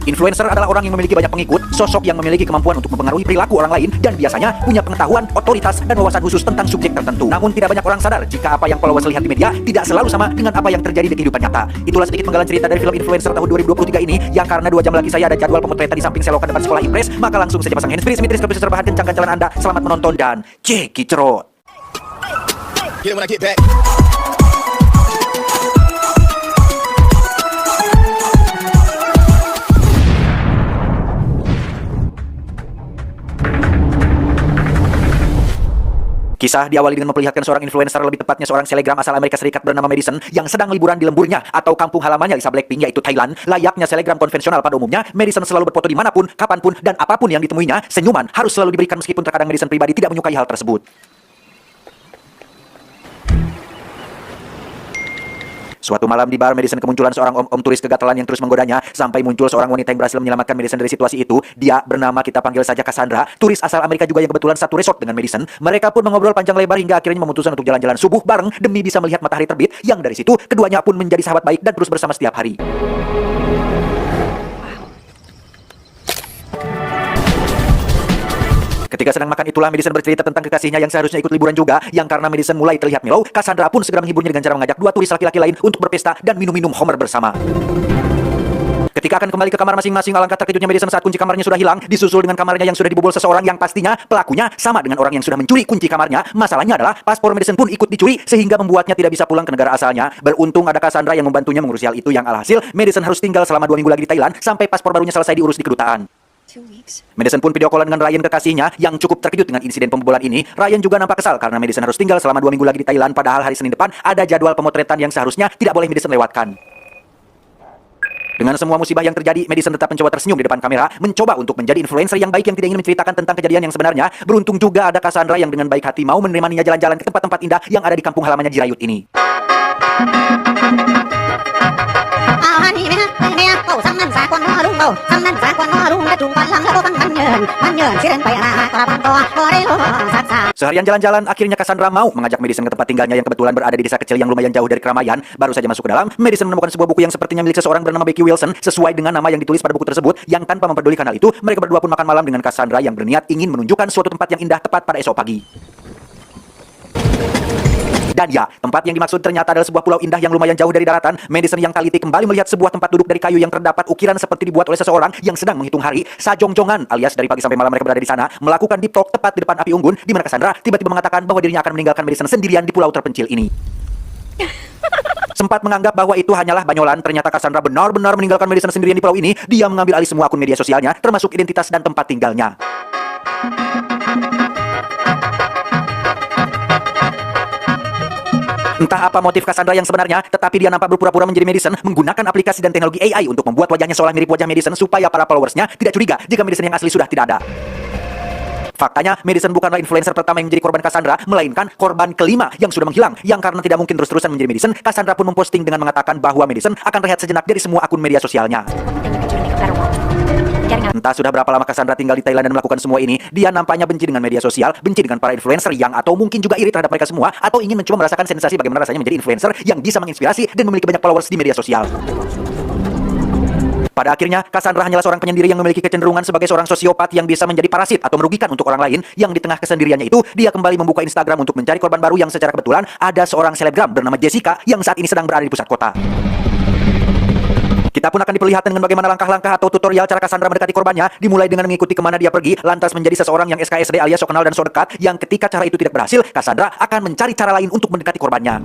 Influencer adalah orang yang memiliki banyak pengikut, sosok yang memiliki kemampuan untuk mempengaruhi perilaku orang lain, dan biasanya punya pengetahuan, otoritas, dan wawasan khusus tentang subjek tertentu. Namun tidak banyak orang sadar jika apa yang followers lihat di media tidak selalu sama dengan apa yang terjadi di kehidupan nyata. Itulah sedikit penggalan cerita dari film Influencer tahun 2023 ini, yang karena 2 jam lagi saya ada jadwal pemotretan di samping selokan depan sekolah Impres, maka langsung saja pasang handsfree, simetris, ke serbahan, kencangkan jalan Anda. Selamat menonton dan cekicrot. Get it when I get back. Kisah diawali dengan memperlihatkan seorang influencer, lebih tepatnya seorang selebgram asal Amerika Serikat bernama Madison yang sedang liburan di lemburnya atau kampung halamannya Lisa Blackpink, yaitu Thailand. Layaknya selebgram konvensional pada umumnya, Madison selalu berfoto dimanapun, kapanpun, dan apapun yang ditemuinya. Senyuman harus selalu diberikan meskipun terkadang Madison pribadi tidak menyukai hal tersebut. Suatu malam di bar, Madison kemunculan seorang om turis kegatalan yang terus menggodanya, sampai muncul seorang wanita yang berhasil menyelamatkan Madison dari situasi itu. Dia bernama, kita panggil saja Cassandra, turis asal Amerika juga yang kebetulan satu resort dengan Madison. Mereka pun mengobrol panjang lebar hingga akhirnya memutuskan untuk jalan-jalan subuh bareng demi bisa melihat matahari terbit, yang dari situ keduanya pun menjadi sahabat baik dan terus bersama setiap hari. Ketika sedang makan itulah Madison bercerita tentang kekasihnya yang seharusnya ikut liburan juga, yang karena Madison mulai terlihat melau, Cassandra pun segera menghiburnya dengan cara mengajak 2 turis laki-laki lain untuk berpesta dan minum-minum Homer bersama. Ketika akan kembali ke kamar masing-masing, alangkah terkejutnya Madison saat kunci kamarnya sudah hilang, disusul dengan kamarnya yang sudah dibobol seseorang yang pastinya pelakunya sama dengan orang yang sudah mencuri kunci kamarnya. Masalahnya adalah paspor Madison pun ikut dicuri sehingga membuatnya tidak bisa pulang ke negara asalnya. Beruntung ada Cassandra yang membantunya mengurus hal itu, yang alhasil Madison harus tinggal selama 2 minggu lagi di Thailand sampai paspor barunya selesai diurus di kedutaan. Madison pun video callan dengan Ryan, kekasihnya, yang cukup terkejut dengan insiden pembobolan ini. Ryan juga nampak kesal karena Madison harus tinggal selama 2 minggu lagi di Thailand, padahal hari Senin depan ada jadwal pemotretan yang seharusnya tidak boleh Madison lewatkan. Dengan semua musibah yang terjadi, Madison tetap mencoba tersenyum di depan kamera, mencoba untuk menjadi influencer yang baik yang tidak ingin menceritakan tentang kejadian yang sebenarnya. Beruntung juga ada Cassandra yang dengan baik hati mau menemaninya jalan-jalan ke tempat-tempat indah yang ada di kampung halamannya Jirayut ini. Seharian jalan-jalan, akhirnya Cassandra mau mengajak Madison ke tempat tinggalnya yang kebetulan berada di desa kecil yang lumayan jauh dari keramaian. Baru saja masuk ke dalam, Madison menemukan sebuah buku yang sepertinya milik seseorang bernama Becky Wilson, sesuai dengan nama yang ditulis pada buku tersebut. Yang tanpa mempedulikan hal itu, mereka berdua pun makan malam dengan Cassandra yang berniat ingin menunjukkan suatu tempat yang indah tepat pada esok pagi. Dan ya, tempat yang dimaksud ternyata adalah sebuah pulau indah yang lumayan jauh dari daratan. Madison yang teliti kembali melihat sebuah tempat duduk dari kayu yang terdapat ukiran seperti dibuat oleh seseorang yang sedang menghitung hari. Sajong-jongan alias dari pagi sampai malam mereka berada di sana, melakukan deep talk tepat di depan api unggun, di mana Cassandra tiba-tiba mengatakan bahwa dirinya akan meninggalkan Madison sendirian di pulau terpencil ini. Sempat menganggap bahwa itu hanyalah banyolan, ternyata Cassandra benar-benar meninggalkan Madison sendirian di pulau ini. Dia mengambil alih semua akun media sosialnya, termasuk identitas dan tempat tinggalnya. Entah apa motif Cassandra yang sebenarnya, tetapi dia nampak berpura-pura menjadi Madison menggunakan aplikasi dan teknologi AI untuk membuat wajahnya seolah mirip wajah Madison supaya para followersnya tidak curiga jika Madison yang asli sudah tidak ada. Faktanya, Madison bukanlah influencer pertama yang menjadi korban Cassandra, melainkan korban kelima yang sudah menghilang. Yang karena tidak mungkin terus-terusan menjadi Madison, Cassandra pun memposting dengan mengatakan bahwa Madison akan rehat sejenak dari semua akun media sosialnya. Entah sudah berapa lama Cassandra tinggal di Thailand dan melakukan semua ini, dia nampaknya benci dengan media sosial, benci dengan para influencer yang atau mungkin juga iri terhadap mereka semua, atau ingin mencoba merasakan sensasi bagaimana rasanya menjadi influencer yang bisa menginspirasi dan memiliki banyak followers di media sosial. Pada akhirnya, Cassandra hanyalah seorang penyendiri yang memiliki kecenderungan sebagai seorang sosiopat yang bisa menjadi parasit atau merugikan untuk orang lain, yang di tengah kesendiriannya itu, dia kembali membuka Instagram untuk mencari korban baru yang secara kebetulan ada seorang selebgram bernama Jessica yang saat ini sedang berada di pusat kota. Kita pun akan diperlihatkan dengan bagaimana langkah-langkah atau tutorial cara Cassandra mendekati korbannya, dimulai dengan mengikuti kemana dia pergi, lantas menjadi seseorang yang SKSD alias sok kenal dan sok dekat, yang ketika cara itu tidak berhasil, Cassandra akan mencari cara lain untuk mendekati korbannya.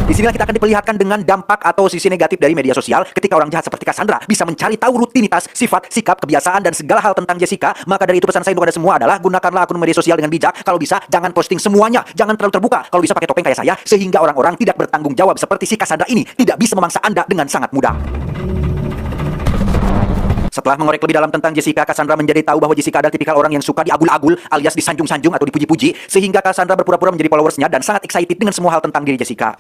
Di sinilah kita akan diperlihatkan dengan dampak atau sisi negatif dari media sosial. Ketika orang jahat seperti Cassandra bisa mencari tahu rutinitas, sifat, sikap, kebiasaan, dan segala hal tentang Jessica, maka dari itu pesan saya untuk Anda semua adalah gunakanlah akun media sosial dengan bijak. Kalau bisa, jangan posting semuanya, jangan terlalu terbuka. Kalau bisa pakai topeng kayak saya, sehingga orang-orang tidak bertanggung jawab seperti si Cassandra ini tidak bisa memangsa Anda dengan sangat mudah. Setelah mengorek lebih dalam tentang Jessica, Cassandra menjadi tahu bahwa Jessica adalah tipikal orang yang suka diagul-agul alias disanjung-sanjung atau dipuji-puji, sehingga Cassandra berpura-pura menjadi followersnya dan sangat excited dengan semua hal tentang diri Jessica.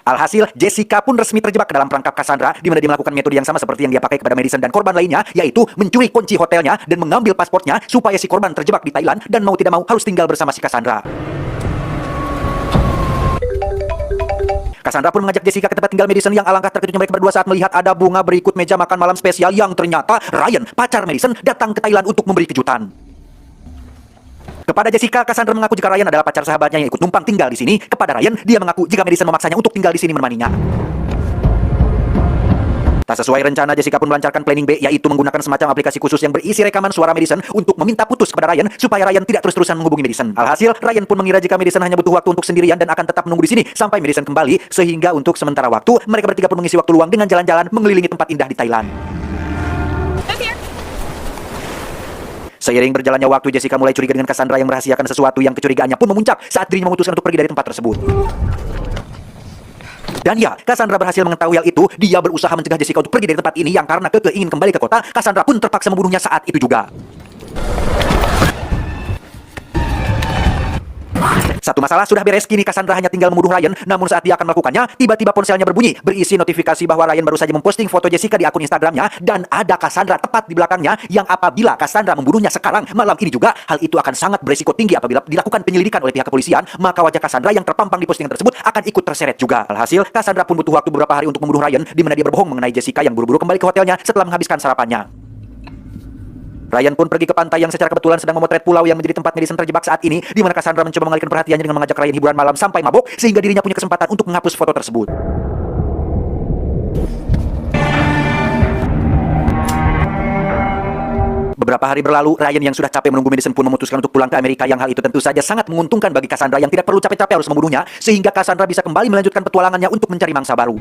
Alhasil, Jessica pun resmi terjebak ke dalam perangkap Cassandra, di mana dia melakukan metode yang sama seperti yang dia pakai kepada Madison dan korban lainnya, yaitu mencuri kunci hotelnya dan mengambil pasportnya supaya si korban terjebak di Thailand dan mau tidak mau harus tinggal bersama si Cassandra. Cassandra pun mengajak Jessica ke tempat tinggal Madison yang alangkah terkejutnya mereka berdua saat melihat ada bunga berikut meja makan malam spesial yang ternyata Ryan, pacar Madison, datang ke Thailand untuk memberi kejutan. Kepada Jessica, Cassandra mengaku jika Ryan adalah pacar sahabatnya yang ikut numpang tinggal di sini. Kepada Ryan, dia mengaku jika Madison memaksanya untuk tinggal di sini menemaninya. Tak sesuai rencana, Jessica pun melancarkan planning B, yaitu menggunakan semacam aplikasi khusus yang berisi rekaman suara Madison untuk meminta putus kepada Ryan supaya Ryan tidak terus-terusan menghubungi Madison. Alhasil, Ryan pun mengira jika Madison hanya butuh waktu untuk sendirian dan akan tetap menunggu di sini sampai Madison kembali, sehingga untuk sementara waktu mereka bertiga pun mengisi waktu luang dengan jalan-jalan mengelilingi tempat indah di Thailand. Seiring berjalannya waktu, Jessica mulai curiga dengan Cassandra yang merahasiakan sesuatu yang kecurigaannya pun memuncak saat dirinya memutuskan untuk pergi dari tempat tersebut. Dan ya, Cassandra berhasil mengetahui hal itu. Dia berusaha mencegah Jessica untuk pergi dari tempat ini yang karena kekeh ingin kembali ke kota. Cassandra pun terpaksa membunuhnya saat itu juga. Satu masalah sudah beres, kini Cassandra hanya tinggal membunuh Ryan. Namun saat dia akan melakukannya, tiba-tiba ponselnya berbunyi, berisi notifikasi bahwa Ryan baru saja memposting foto Jessica di akun Instagramnya, dan ada Cassandra tepat di belakangnya, yang apabila Cassandra membunuhnya sekarang, malam ini juga, hal itu akan sangat berisiko tinggi apabila dilakukan penyelidikan oleh pihak kepolisian, maka wajah Cassandra yang terpampang di postingan tersebut akan ikut terseret juga. Alhasil, Cassandra pun butuh waktu beberapa hari untuk membunuh Ryan, di mana dia berbohong mengenai Jessica yang buru-buru kembali ke hotelnya setelah menghabiskan sarapannya. Ryan pun pergi ke pantai yang secara kebetulan sedang memotret pulau yang menjadi tempat Madison terjebak saat ini, di mana Cassandra mencoba mengalihkan perhatiannya dengan mengajak Ryan hiburan malam sampai mabuk, sehingga dirinya punya kesempatan untuk menghapus foto tersebut. Beberapa hari berlalu, Ryan yang sudah capek menunggu Madison pun memutuskan untuk pulang ke Amerika, yang hal itu tentu saja sangat menguntungkan bagi Cassandra yang tidak perlu capek-capek harus membunuhnya, sehingga Cassandra bisa kembali melanjutkan petualangannya untuk mencari mangsa baru.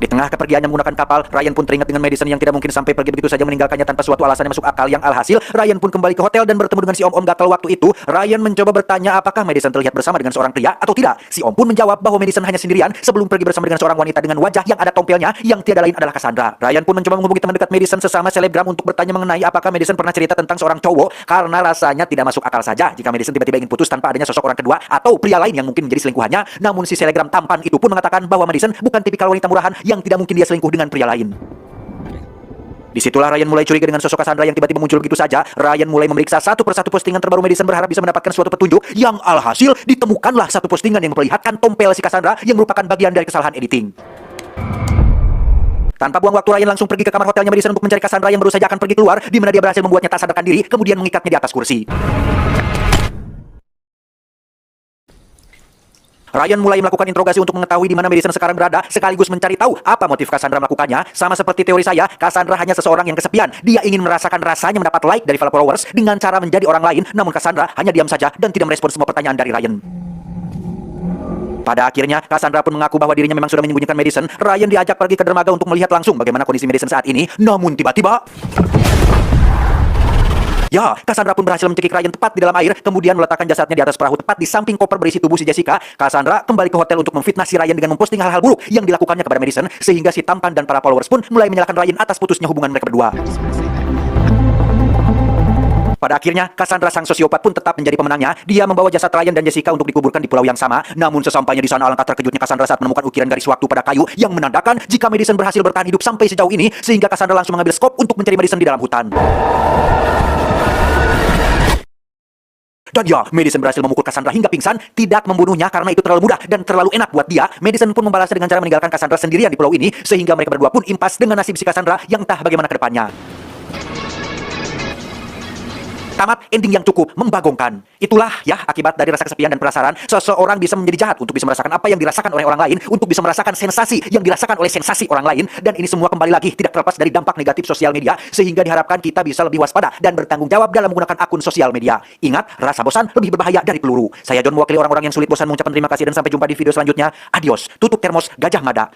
Di tengah kepergiannya menggunakan kapal, Ryan pun teringat dengan Madison yang tidak mungkin sampai pergi begitu saja meninggalkannya tanpa suatu alasan yang masuk akal, yang alhasil Ryan pun kembali ke hotel dan bertemu dengan si om-om gatal waktu itu. Ryan mencoba bertanya apakah Madison terlihat bersama dengan seorang pria atau tidak. Si om pun menjawab bahwa Madison hanya sendirian sebelum pergi bersama dengan seorang wanita dengan wajah yang ada tompelnya, yang tiada lain adalah Cassandra. Ryan pun mencoba menghubungi teman dekat Madison sesama selebgram untuk bertanya mengenai apakah Madison pernah cerita tentang seorang cowok, karena rasanya tidak masuk akal saja jika Madison tiba-tiba ingin putus tanpa adanya sosok orang kedua atau pria lain yang mungkin menjadi selingkuhannya. Namun si selebgram tampan itu pun mengatakan bahwa Madison bukan tipikal wanita murahan yang tidak mungkin dia selingkuh dengan pria lain. Disitulah Ryan mulai curiga dengan sosok Cassandra yang tiba-tiba muncul begitu saja. Ryan mulai memeriksa satu persatu postingan terbaru Madison berharap bisa mendapatkan suatu petunjuk, yang alhasil ditemukanlah satu postingan yang memperlihatkan tompel si Cassandra yang merupakan bagian dari kesalahan editing. Tanpa buang waktu, Ryan langsung pergi ke kamar hotelnya Madison untuk mencari Cassandra yang baru saja akan pergi keluar, di mana dia berhasil membuatnya tak sadarkan diri, kemudian mengikatnya di atas kursi. Ryan mulai melakukan interogasi untuk mengetahui di mana Madison sekarang berada, sekaligus mencari tahu apa motif Cassandra melakukannya. Sama seperti teori saya, Cassandra hanya seseorang yang kesepian. Dia ingin merasakan rasanya mendapat like dari followers dengan cara menjadi orang lain, namun Cassandra hanya diam saja dan tidak merespon semua pertanyaan dari Ryan. Pada akhirnya, Cassandra pun mengaku bahwa dirinya memang sudah menyembunyikan Madison. Ryan diajak pergi ke dermaga untuk melihat langsung bagaimana kondisi Madison saat ini, namun tiba-tiba ya, Cassandra pun berhasil mencekik Ryan tepat di dalam air, kemudian meletakkan jasadnya di atas perahu tepat di samping koper berisi tubuh si Jessica. Cassandra kembali ke hotel untuk memfitnah si Ryan dengan memposting hal-hal buruk yang dilakukannya kepada Madison, sehingga si tampan dan para followers pun mulai menyalahkan Ryan atas putusnya hubungan mereka berdua. Pada akhirnya, Cassandra sang sosiopat pun tetap menjadi pemenangnya. Dia membawa jasad Ryan dan Jessica untuk dikuburkan di pulau yang sama. Namun sesampainya di sana, alangkah terkejutnya Cassandra saat menemukan ukiran garis waktu pada kayu yang menandakan jika Madison berhasil bertahan hidup sampai sejauh ini, sehingga Cassandra langsung mengambil skop untuk mencari Madison di dalam hutan. Dan ya, Madison berhasil memukul Cassandra hingga pingsan, tidak membunuhnya karena itu terlalu mudah dan terlalu enak buat dia. Madison pun membalasnya dengan cara meninggalkan Cassandra sendirian di pulau ini, sehingga mereka berdua pun impas dengan nasib si Cassandra yang entah bagaimana ke depannya. Tamat ending yang cukup membagongkan. Itulah ya akibat dari rasa kesepian dan penasaran. Seseorang bisa menjadi jahat untuk bisa merasakan apa yang dirasakan oleh orang lain, untuk bisa merasakan sensasi yang dirasakan oleh sensasi orang lain. Dan ini semua kembali lagi tidak terlepas dari dampak negatif sosial media, sehingga diharapkan kita bisa lebih waspada dan bertanggung jawab dalam menggunakan akun sosial media. Ingat, rasa bosan lebih berbahaya dari peluru. Saya John, mewakili orang-orang yang sulit bosan, mengucapkan terima kasih dan sampai jumpa di video selanjutnya. Adios. Tutup termos Gajah Mada.